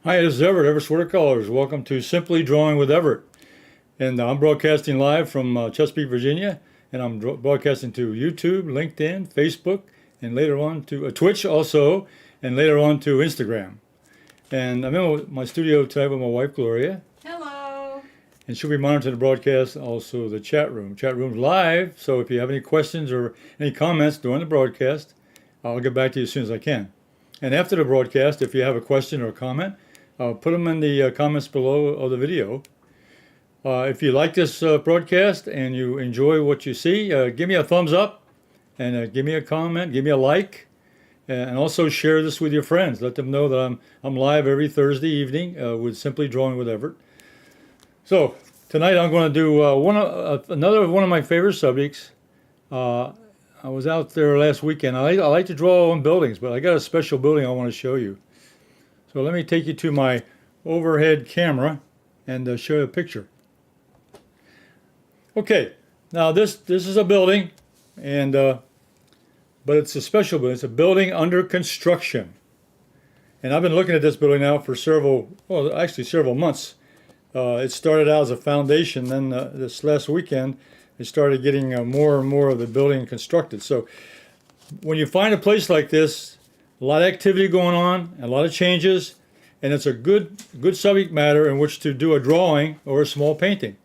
Hi, this is Everett, Everett's Watercolors. Welcome to Simply Drawing with Everett. And I'm broadcasting live from Chesapeake, Virginia. And I'm broadcasting to YouTube, LinkedIn, Facebook, and later on to Twitch also, and later on to Instagram. And I'm in my studio tonight with my wife, Gloria. Hello. And she'll be monitoring the broadcast, also the chat room. Chat room's live, so if you have any questions or any comments during the broadcast, I'll get back to you as soon as I can. And after the broadcast, if you have a question or a comment, put them in the comments below of the video. If you like this broadcast and you enjoy what you see, give me a thumbs up and give me a comment, give me a like, and also share this with your friends. Let them know that I'm live every Thursday evening with Simply Drawing with Everett. So tonight I'm going to do another one of my favorite subjects. I was out there last weekend. I like to draw on buildings, but I got a special building I want to show you. So let me take you to my overhead camera and show you a picture. Okay, now this is a building, and but it's a special building. It's a building under construction, and I've been looking at this building now for several months. It started out as a foundation, then this last weekend they started getting more and more of the building constructed. So when you find a place like this, a lot of activity going on, a lot of changes, and it's a good subject matter in which to do a drawing or a small painting.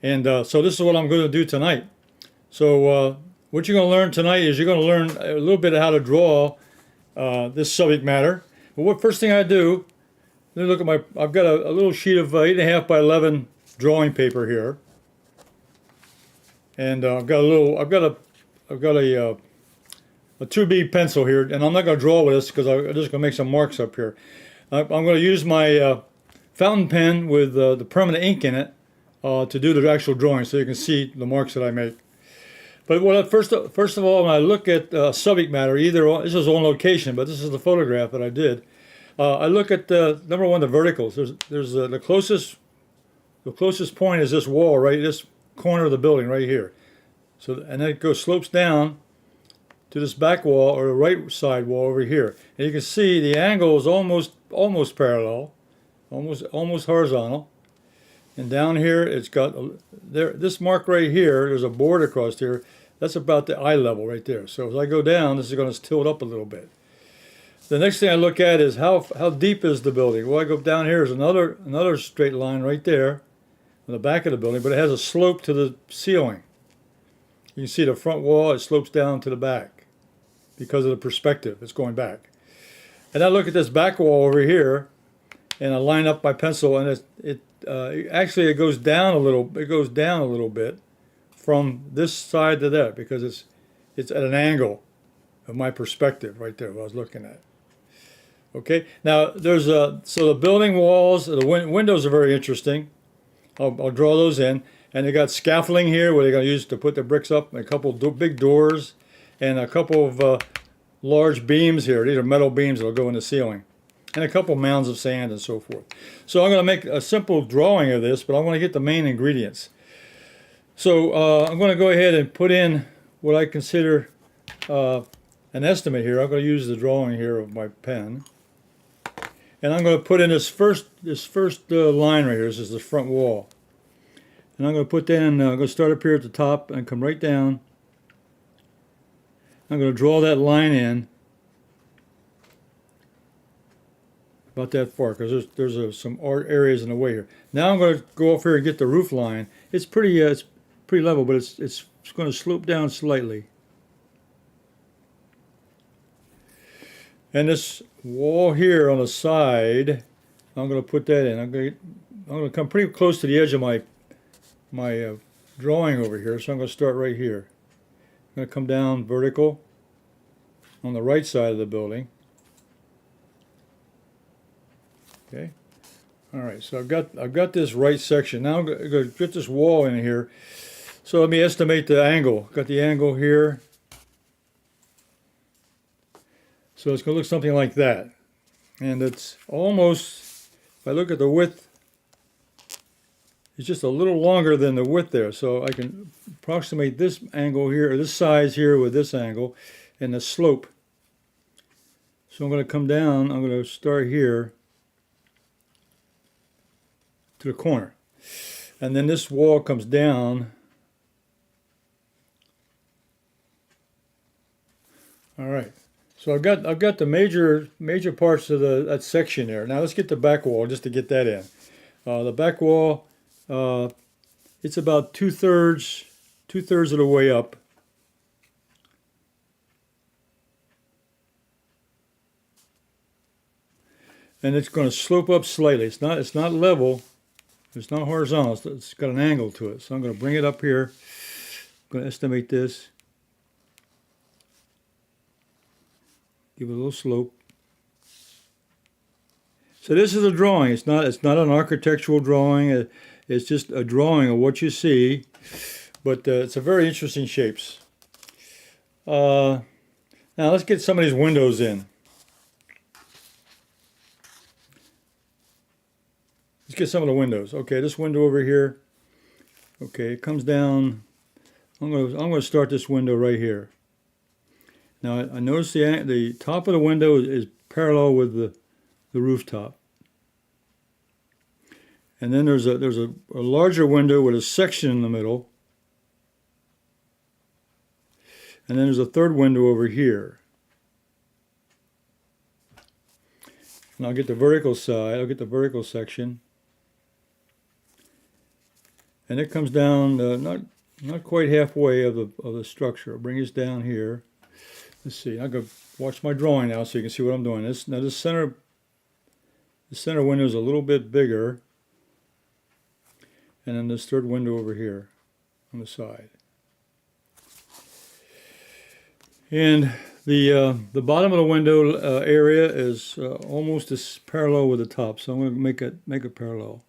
And so this is what I'm going to do tonight. So what you're going to learn tonight is you're going to learn a little bit of how to draw this subject matter. But first thing I do, let me look at I've got a little sheet of 8.5 by 11 drawing paper here, and I've got a 2B pencil here, and I'm not going to draw with this because I'm just going to make some marks up here. I'm going to use my fountain pen with the permanent ink in it to do the actual drawing, so you can see the marks that I make. But first of all, when I look at subject matter, this is on location, but this is the photograph that I did. I look at number one, the verticals. There's the closest point is this wall, right? This corner of the building right here. So and then it slopes down to this back wall or the right side wall over here, and you can see the angle is almost parallel, almost horizontal. And down here it's got this mark right here. There's a board across here. That's about the eye level right there. So as I go down, this is going to tilt up a little bit. The next thing I look at is how deep is the building. Well, I go down here. There's another straight line right there on the back of the building, but it has a slope to the ceiling. You can see the front wall. It slopes down to the back because of the perspective. It's going back. And I look at this back wall over here, and I line up my pencil, and actually it goes down a little. It goes down a little bit from this side to that because it's at an angle of my perspective right there. What I was looking at. Okay. Now so the building walls, the windows are very interesting. I'll draw those in, and they got scaffolding here where they're going to use to put the bricks up, and a couple big doors, and a couple of large beams here. These are metal beams that will go in the ceiling, and a couple mounds of sand and so forth. So I'm going to make a simple drawing of this, but I want to get the main ingredients. So I'm going to go ahead and put in what I consider an estimate here. I'm going to use the drawing here of my pen, and I'm going to put in this first line right here. This is the front wall, and I'm going to put that in. I'm going to start up here at the top and come right down. I'm going to draw that line in about that far because there's some areas in the way here. Now I'm going to go off here and get the roof line. It's pretty level, but it's going to slope down slightly. And this wall here on the side, I'm going to put that in. I'm going to come pretty close to the edge of my drawing over here. So I'm going to start right here. I'm going to come down vertical on the right side of the building. Okay. All right. So I've got this right section. Now I'm going to get this wall in here. So let me estimate the angle. Got the angle here. So it's going to look something like that. And it's almost, if I look at the width, it's just a little longer than the width there. So I can approximate this angle here, or this size here with this angle, and the slope. So I'm going to come down, I'm going to start here, to the corner. And then this wall comes down. All right. So I've got the major parts of that section there. Now let's get the back wall just to get that in. The back wall, it's about two-thirds of the way up. And it's going to slope up slightly. It's not level. It's not horizontal. It's got an angle to it. So I'm going to bring it up here. I'm going to estimate this. Give it a little slope. So this is a drawing. It's not an architectural drawing. It's just a drawing of what you see. But it's a very interesting shapes. Now let's get some of these windows in. Let's get some of the windows. Okay, this window over here. Okay, it comes down. I'm going to start this window right here. Now I notice the top of the window is parallel with the rooftop. And then there's a larger window with a section in the middle. And then there's a third window over here. And I'll get the vertical side. I'll get the vertical section. And it comes down not quite halfway of the structure. I'll bring this down here. Let's see. I'm going to watch my drawing now so you can see what I'm doing. The center window is a little bit bigger. And then this third window over here on the side. And the bottom of the window area is almost as parallel with the top. So I'm going to make it parallel.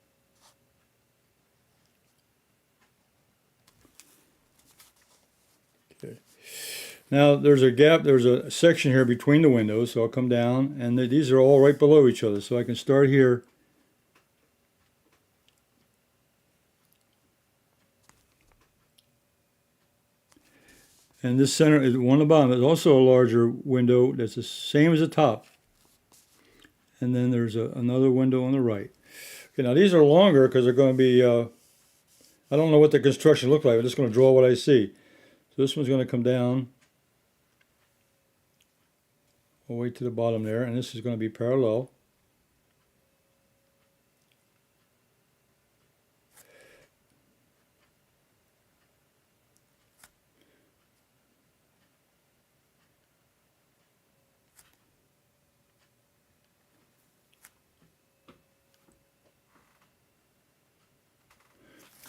Now there's a gap, there's a section here between the windows, so I'll come down, and these are all right below each other, so I can start here. And this center is one on the bottom. There's also a larger window that's the same as the top. And then there's another window on the right. Okay, now these are longer because they're going to be, I don't know what the construction looks like. I'm just going to draw what I see. So this one's going to come down all the way to the bottom there, and this is going to be parallel.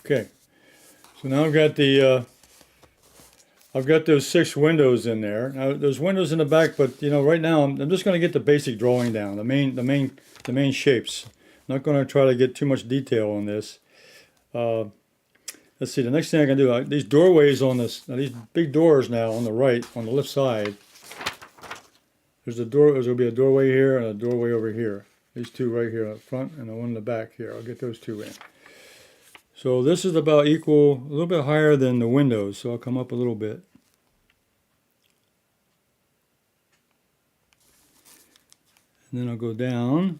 Okay, so now I've got those 6 windows in there. Now there's windows in the back, but right now I'm just going to get the basic drawing down, the main shapes. I'm not going to try to get too much detail on this. Let's see. The next thing I can do, these doorways on this, now these big doors now on the right, on the left side. There's a door. There's going to be a doorway here and a doorway over here. These two right here up front and the one in the back here. I'll get those 2 in. So this is about equal, a little bit higher than the windows, so I'll come up a little bit. And then I'll go down.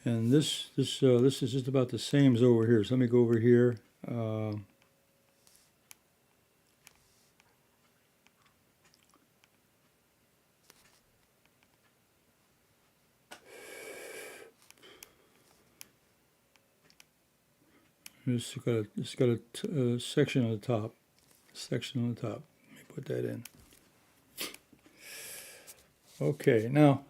And this is just about the same as over here. So let me go over here. It's got a section on the top. Section on the top. Let me put that in. Okay, now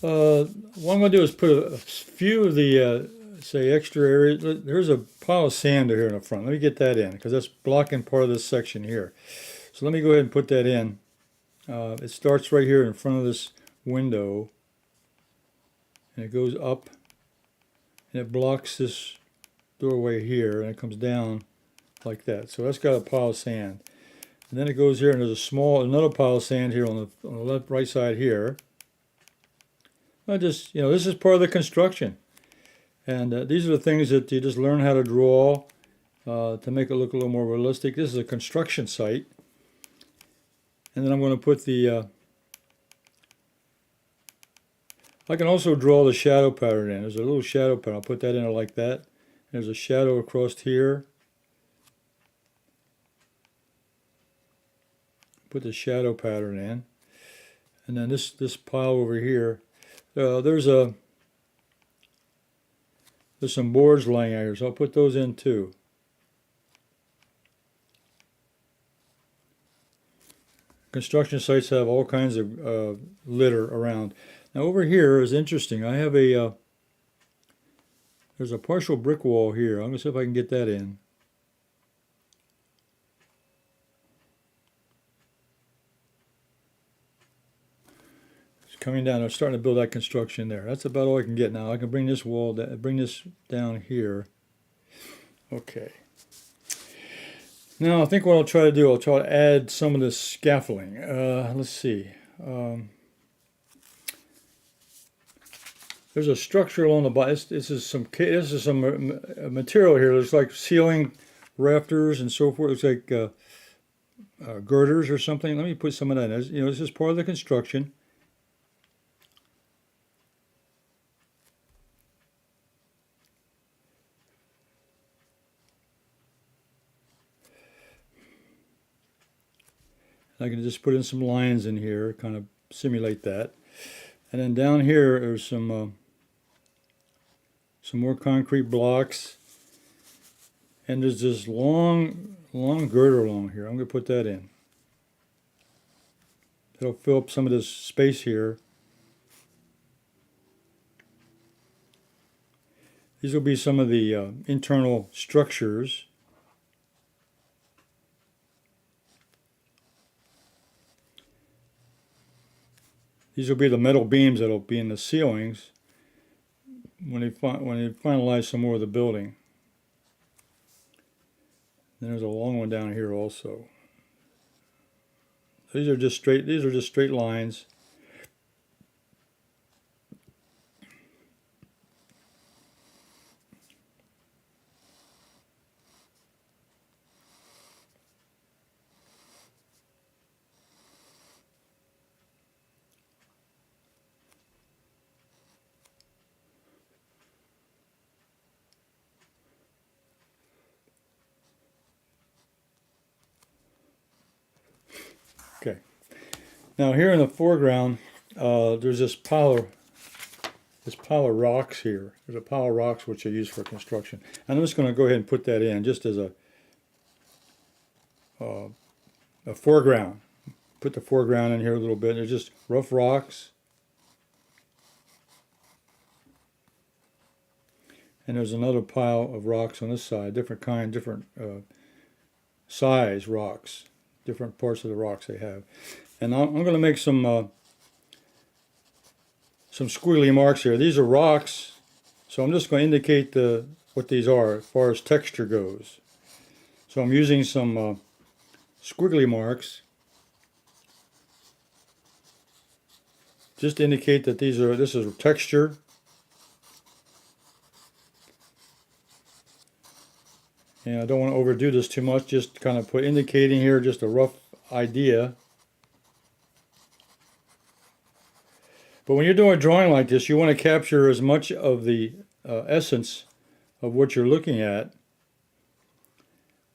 what I'm going to do is put a few of the say extra areas. There's a pile of sand here in the front. Let me get that in because that's blocking part of this section here. So let me go ahead and put that in. It starts right here in front of this window, and it goes up, and it blocks this doorway here, and it comes down like that. So that's got a pile of sand, and then it goes here, and there's another pile of sand here on the left right side here. This is part of the construction, and these are the things that you just learn how to draw to make it look a little more realistic. This is a construction site, and then I'm going to put the I can also draw the shadow pattern in. There's a little shadow pattern. I'll put that in like that. There's a shadow across here. Put the shadow pattern in. And then this pile over here. There's some boards laying out here, so I'll put those in too. Construction sites have all kinds of litter around. Now over here is interesting. I have there's a partial brick wall here. I'm going to see if I can get that in. It's coming down. I'm starting to build that construction there. That's about all I can get now. I can bring this wall, bring this down here. Okay. Now I think what I'll try to do, I'll try to add some of this scaffolding. Let's see. There's a structure along the bottom. This is some material here. There's like ceiling rafters and so forth. It's like girders or something. Let me put some of that in. You know, this is part of the construction. I can just put in some lines in here, kind of simulate that. And then down here, there's some more concrete blocks. And there's this long girder along here. I'm going to put that in. It'll fill up some of this space here. These will be some of the internal structures. These will be the metal beams that will be in the ceilings when they finalize some more of the building. And there's a long one down here also. These are just straight lines. Okay. Now here in the foreground, there's this pile of rocks here. There's a pile of rocks which are used for construction. And I'm just going to go ahead and put that in just as a foreground. Put the foreground in here a little bit. They're just rough rocks. And there's another pile of rocks on this side, different kind, different size rocks. Different parts of the rocks they have. And I'm going to make some squiggly marks here. These are rocks, so I'm just going to indicate what these are as far as texture goes. So I'm using some squiggly marks just to indicate that this is texture. And I don't want to overdo this too much, just kind of indicating here just a rough idea. But when you're doing a drawing like this, you want to capture as much of the essence of what you're looking at.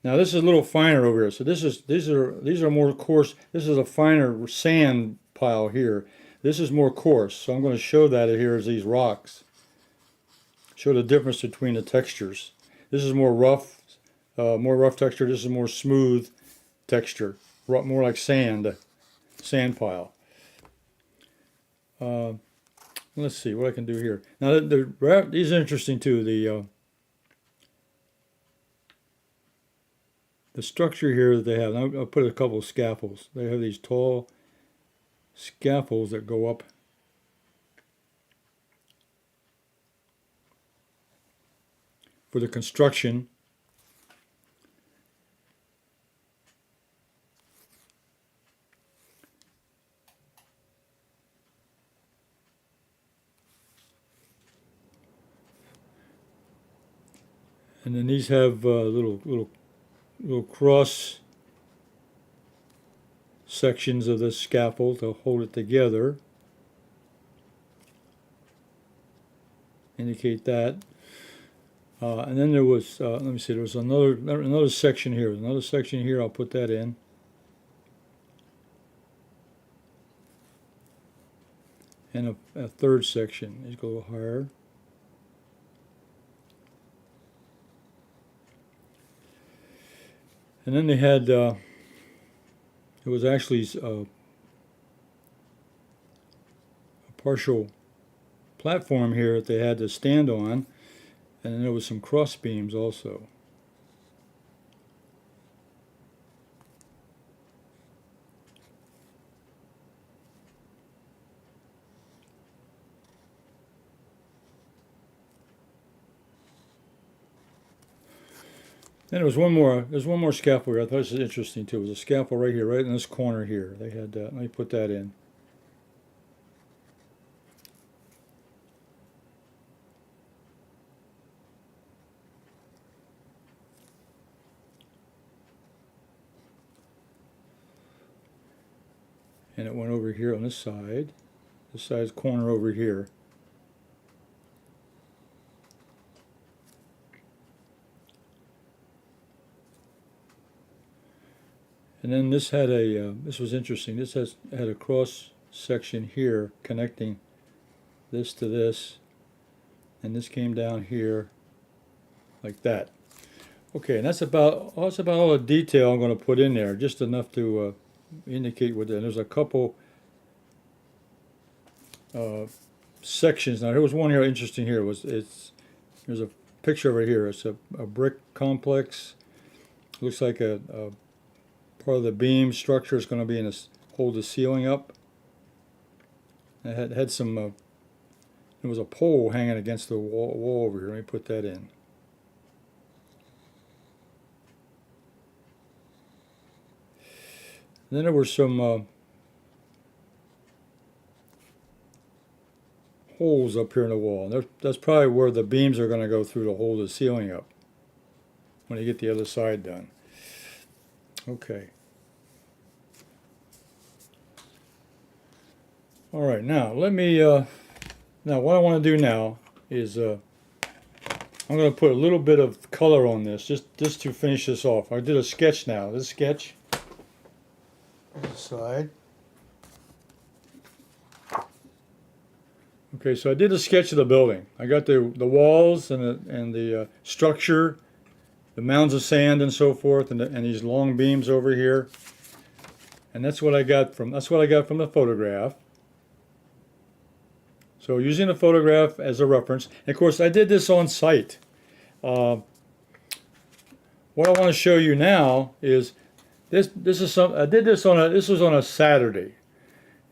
Now this is a little finer over here. So these are more coarse. This is a finer sand pile here. This is more coarse. So I'm going to show that here as these rocks. Show the difference between the textures. This is more rough texture. This is more smooth texture, more like sand pile. Let's see what I can do here. Now these are interesting too. The structure here that they have. I'll put a couple of scaffolds. They have these tall scaffolds that go up. For the construction. And then these have little cross sections of the scaffold to hold it together. indicate that. And then there was, let me see, there was another section here. Another section here, I'll put that in. And a third section. Let's go a little higher. And then they had, it was actually a partial platform here that they had to stand on, and then there was some cross beams also. Then there's one more scaffold here. I thought this was interesting too. There's a scaffold right here, right in this corner here. They had let me put that in. And it went over here on this side. This side's corner over here. And then this had a, this was interesting, this had a cross section here connecting this to this, and this came down here like that. Okay, and that's about all the detail I'm going to put in there, just enough to indicate what. And there's a couple sections. Now there was one here interesting here. There's a picture over here. It's a brick complex. Looks like a part of the beam structure is going to be in this, hold the ceiling up. It had some. There was a pole hanging against the wall over here. Let me put that in. And then there were some holes up here in the wall. And that's probably where the beams are going to go through to hold the ceiling up when you get the other side done. Okay. All right, now let me, now what I want to do now is I'm going to put a little bit of color on this just to finish this off. I did a sketch now. This sketch. This side. Okay, so I did a sketch of the building. I got the walls and the structure, the mounds of sand and so forth, and these long beams over here. And that's what I got from the photograph. So using the photograph as a reference, and of course I did this on site. What I want to show you now is this is some. I did this this was on a Saturday,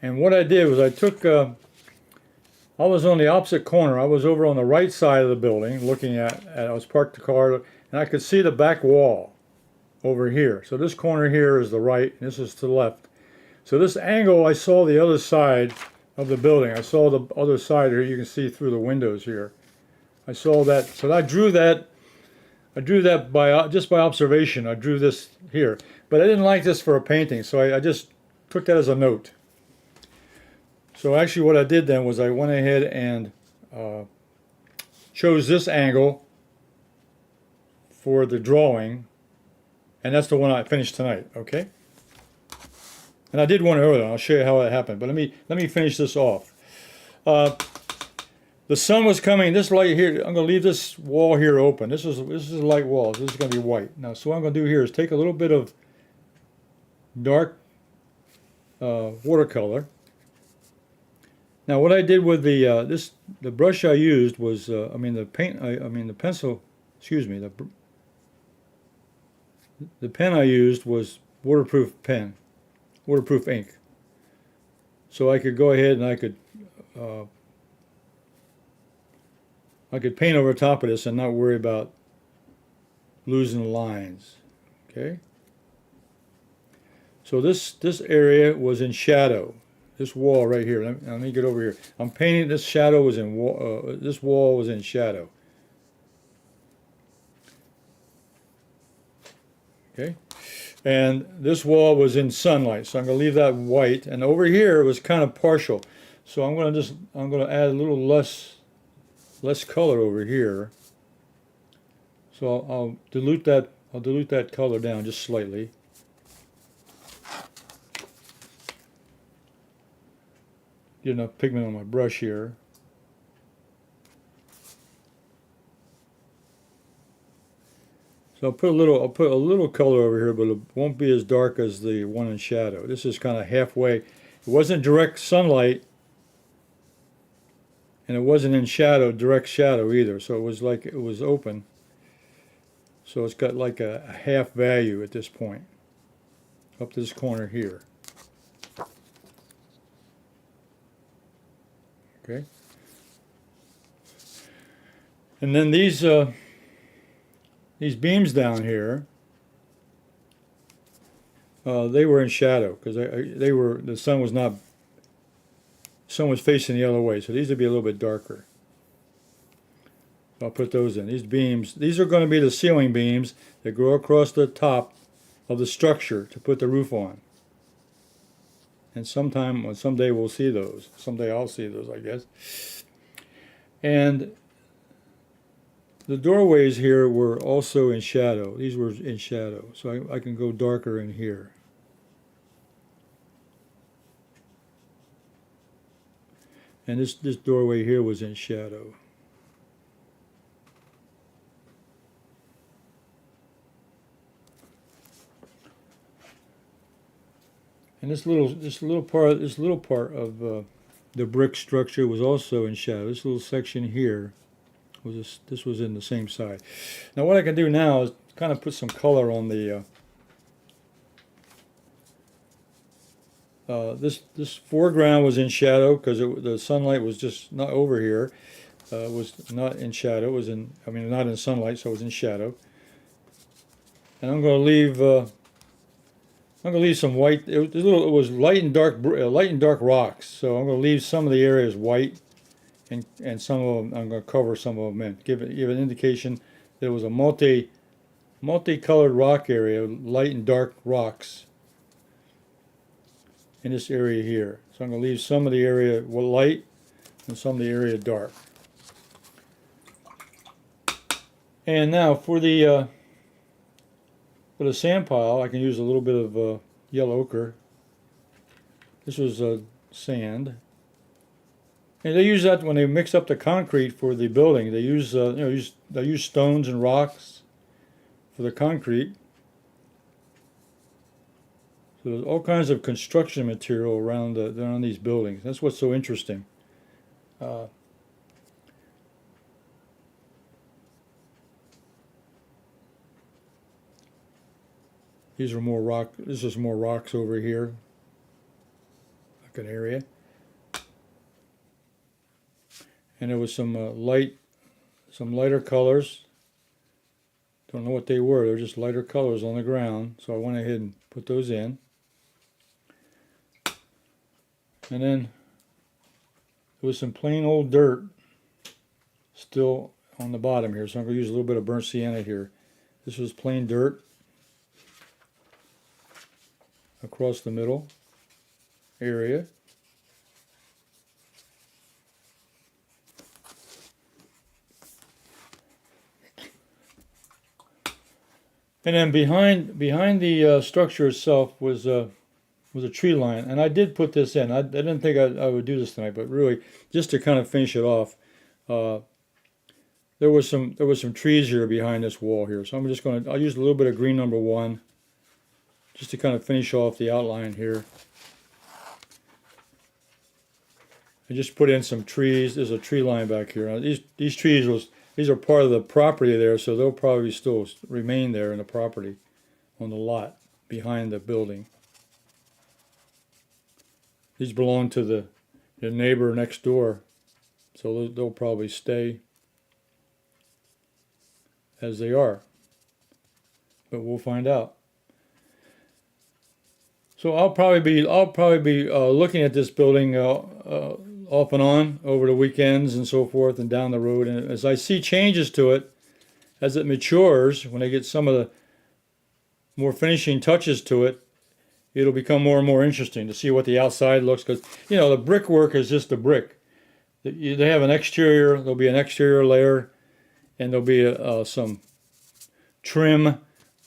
and what I did was I took. I was on the opposite corner. I was over on the right side of the building, looking at. I was parked the car, and I could see the back wall over here. So this corner here is the right, and this is to the left. So this angle, I saw the other side of the building. I saw the other side here. You can see through the windows here. I saw that. So I drew that. I drew that just by observation. I drew this here. But I didn't like this for a painting, so I just took that as a note. So actually what I did then was I went ahead and chose this angle for the drawing, and that's the one I finished tonight, okay? And I did one earlier, and I'll show you how that happened, but let me finish this off. The sun was coming, this light here, I'm going to leave this wall here open. This is a light wall, so this is going to be white. Now, so what I'm going to do here is take a little bit of dark watercolor. Now, what I did with the brush I used was, the pencil, excuse me, the pen I used was waterproof ink. So I could go ahead and I could paint over top of this and not worry about losing lines. Okay. So this area was in shadow. This wall right here. Let me get over here. I'm painting. This shadow was in this wall was in shadow. Okay. And this wall was in sunlight, so I'm going to leave that white. And over here it was kind of partial, so I'm going to add a little less less color over here. So I'll dilute that. I'll dilute that color down just slightly. Get enough pigment on my brush here. So I'll put a little color over here, but it won't be as dark as the one in shadow. This is kind of halfway. It wasn't direct sunlight, and it wasn't in shadow, direct shadow either. So it was like it was open. So it's got like a half value at this point, up to this corner here. Okay. And then these beams down here, they were in shadow because the sun was facing the other way, so these would be a little bit darker. So I'll put those in. These beams, these are going to be the ceiling beams that go across the top of the structure to put the roof on. And someday we'll see those. Someday I'll see those, I guess. And the doorways here were also in shadow. These were in shadow, so I can go darker in here. And this doorway here was in shadow. And this little part of the brick structure was also in shadow. This little section here this was in the same side. Now what I can do now is kind of put some color on the this foreground was in shadow because the sunlight was just not over here. Was not in shadow. It was not in sunlight, so it was in shadow. And I'm going to leave some white. It was light and dark rocks. So I'm going to leave some of the areas white, and some of them I'm going to cover some of them in. Give an indication that it was a multicolored rock area, light and dark rocks in this area here. So I'm going to leave some of the area light and some of the area dark. And now for the sand pile, I can use a little bit of yellow ochre. This was sand, and they use that when they mix up the concrete for the building. They use they use stones and rocks for the concrete. So there's all kinds of construction material around these buildings. That's what's so interesting. These are more rock. This is more rocks over here, like an area. And there was some lighter colors. Don't know what they were. They're just lighter colors on the ground. So I went ahead and put those in. And then there was some plain old dirt still on the bottom here. So I'm going to use a little bit of burnt sienna here. This was plain dirt across the middle area. And then behind the structure itself was a tree line, and I did put this in. I didn't think I would do this tonight, but really just to kind of finish it off, there was some trees here behind this wall here. So I'll use a little bit of green number 1. Just to kind of finish off the outline here. I just put in some trees. There's a tree line back here. Now, these trees these are part of the property there, so they'll probably still remain there in the property on the lot behind the building. These belong to the neighbor next door, so they'll probably stay as they are. But we'll find out. So I'll probably be looking at this building off and on over the weekends and so forth and down the road. And as I see changes to it, as it matures, when I get some of the more finishing touches to it, it'll become more and more interesting to see what the outside looks. Because the brickwork is just a brick. they have an exterior. There'll be an exterior layer, and there'll be some trim.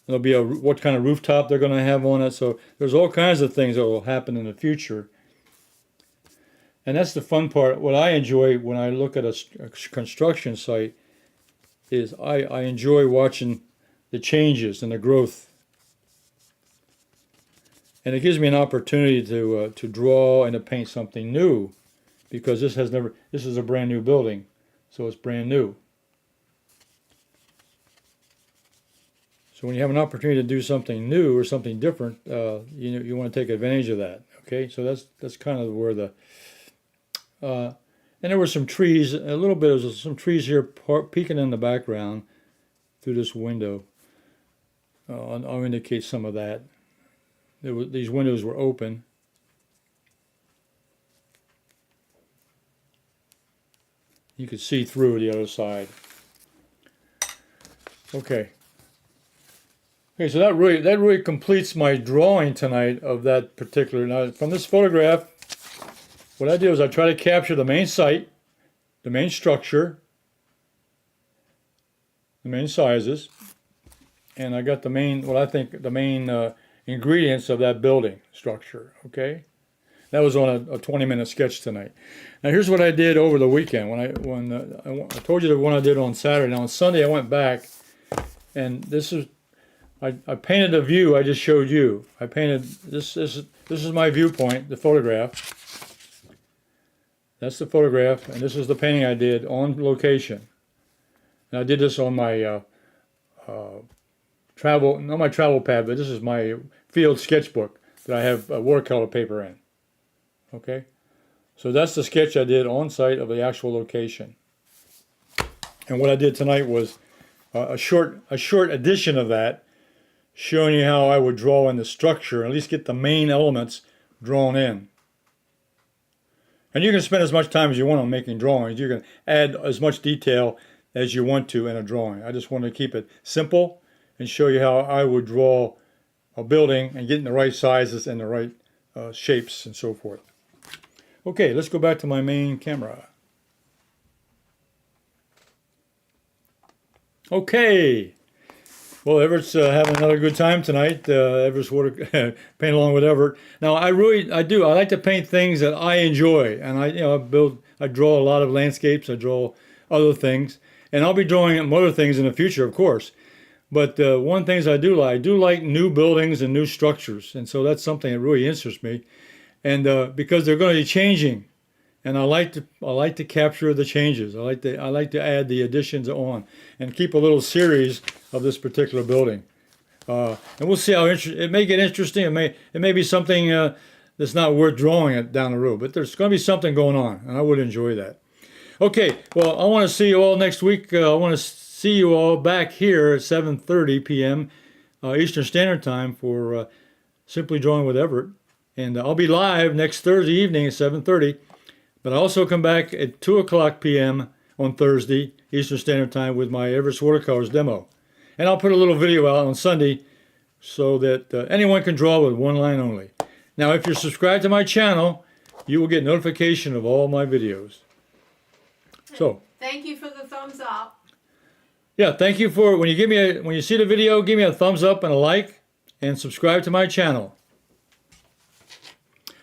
There'll be what kind of rooftop they're going to have on it. So there's all kinds of things that will happen in the future. And that's the fun part. What I enjoy when I look at a construction site is I enjoy watching the changes and the growth. And it gives me an opportunity to draw and to paint something new, because this is a brand new building, so it's brand new. So when you have an opportunity to do something new or something different, you want to take advantage of that. Okay, so that's kind of where the and there were some trees, a little bit of some trees here peeking in the background through this window. I'll indicate some of that. These windows were open. You could see through the other side. Okay. Okay, so that really completes my drawing tonight of that particular. Now, from this photograph, what I did was I try to capture the main site, the main structure, the main sizes, and I got the main, what I think the main ingredients of that building structure. Okay, that was on a 20-minute sketch tonight. Now here's what I did over the weekend. I told you the one I did on Saturday. Now on Sunday I went back, and this is I painted a view I just showed you. I painted this is my viewpoint, the photograph. That's the photograph, and this is the painting I did on location. And I did this on my not my travel pad, but this is my field sketchbook that I have watercolor paper in. Okay, so that's the sketch I did on site of the actual location. And what I did tonight was a short edition of that, showing you how I would draw in the structure, at least get the main elements drawn in. And you can spend as much time as you want on making drawings. You can add as much detail as you want to in a drawing. I just want to keep it simple and show you how I would draw a building and get in the right sizes and the right shapes and so forth. Okay, let's go back to my main camera. Okay. Well, Everett's having another good time tonight. Everett's paint along with Everett. Now, I like to paint things that I enjoy, and I draw a lot of landscapes. I draw other things, and I'll be drawing some other things in the future, of course. But one of the things I do like new buildings and new structures, and so that's something that really interests me. And because they're going to be changing, and I like to capture the changes. I like to add the additions on and keep a little series of this particular building. And we'll see how it may get interesting. It may be something that's not worth drawing it down the road, but there's going to be something going on, and I would enjoy that. Okay, well, I want to see you all next week. I want to see you all back here at 7:30 p.m. Eastern Standard Time for Simply Drawing with Everett. And I'll be live next Thursday evening at 7:30. But I also come back at 2 o'clock p.m. on Thursday, Eastern Standard Time, with my Everett's Watercolors demo. And I'll put a little video out on Sunday so that anyone can draw with one line only. Now, if you're subscribed to my channel, you will get notification of all my videos. So, thank you for the thumbs up. Yeah, thank you for when you see the video, give me a thumbs up and a like, and subscribe to my channel.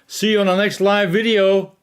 See you on the next live video.